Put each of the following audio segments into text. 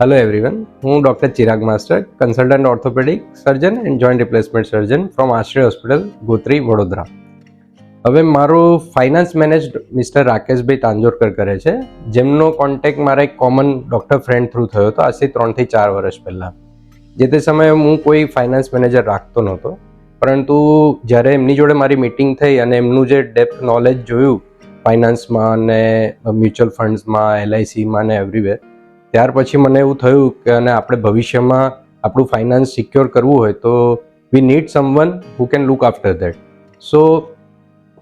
Hello everyone, હું doctor Chirag master, consultant orthopaedic surgeon and joint replacement surgeon from આશ્રય hospital, Gotri, Vadodara. હવે મારો finance manage mister રાકેશભાઈ તાંજોરકર કરે છે, જેમનો કોન્ટેક્ટ મારા એક કોમન ડૉક્ટર ફ્રેન્ડ થ્રુ થયો હતો આજથી 3 થી 4 વર્ષ પહેલાં. જે તે સમયે હું કોઈ ફાઇનાન્સ મેનેજર રાખતો નહોતો, પરંતુ જ્યારે એમની જોડે મારી મિટિંગ થઈ અને એમનું જે ડેપ્થ નોલેજ જોયું ફાઇનાન્સમાં અને મ્યુચ્યુઅલ ફંડ્સમાં, LICમાં ને એવરીવેર, ત્યાર પછી મને એવું થયું કે અને આપણે ભવિષ્યમાં આપણું ફાઇનાન્સ સિક્યોર કરવું હોય તો we need someone who can look after that. So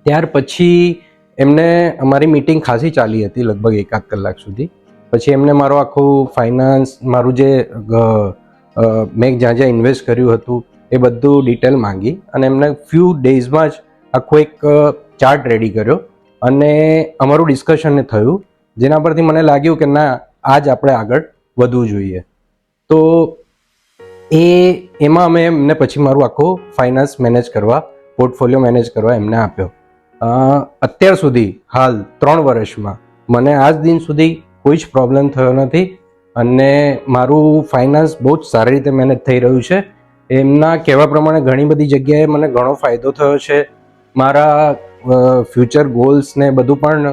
ત્યાર પછી એમને અમારી મિટિંગ ખાસી ચાલી હતી, લગભગ 1-8 કલાક સુધી. પછી એમને મારો આખું ફાઇનાન્સ, મારું જે મેં જ્યાં જ્યાં ઇન્વેસ્ટ કર્યું હતું એ બધું ડિટેલ માંગી અને એમને ફ્યુ ડેઝમાં જ આખો એક ચાર્ટ રેડી કર્યો અને અમારું ડિસ્કશન થયું, જેના પરથી મને લાગ્યું કે ના, આજ આપણે આગળ વધવું જોઈએ. તો એમાં અમે એમને પછી મારું આખું ફાઇનાન્સ મેનેજ કરવા, પોર્ટફોલિયો મેનેજ કરવા એમને આપ્યો. અત્યાર સુધી હાલ 3 વર્ષમાં મને આજ દિન સુધી કોઈ જ પ્રોબ્લેમ થયો નથી અને મારું ફાઇનાન્સ બહુ જ સારી રીતે મેનેજ થઈ રહ્યું છે. એમના કહેવા પ્રમાણે ઘણી બધી જગ્યાએ મને ઘણો ફાયદો થયો છે. મારા ફ્યુચર ગોલ્સ ને બધું પણ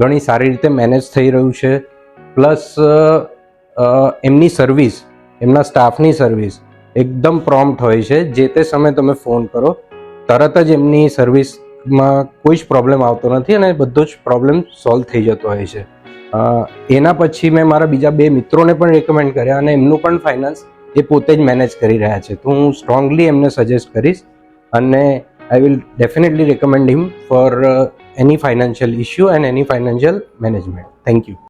ઘણી સારી રીતે મેનેજ થઈ રહ્યું છે. પ્લસ એમની સર્વિસ, એમના સ્ટાફની સર્વિસ એકદમ પ્રોમ્પ્ટ હોય છે. જે તે સમયે તમે ફોન કરો તરત જ એમની સર્વિસમાં કોઈ જ પ્રોબ્લેમ આવતો નથી અને બધો જ પ્રોબ્લેમ સોલ્વ થઈ જતો હોય છે. એના પછી મેં મારા બીજા 2 મિત્રોને પણ રેકમેન્ડ કર્યા અને એમનું પણ ફાઇનાન્સ એ પોતે જ મેનેજ કરી રહ્યા છે. તો હું સ્ટ્રોંગલી એમને સજેસ્ટ કરીશ અને I will definitely recommend him four any financial issue and any financial management. Thank you.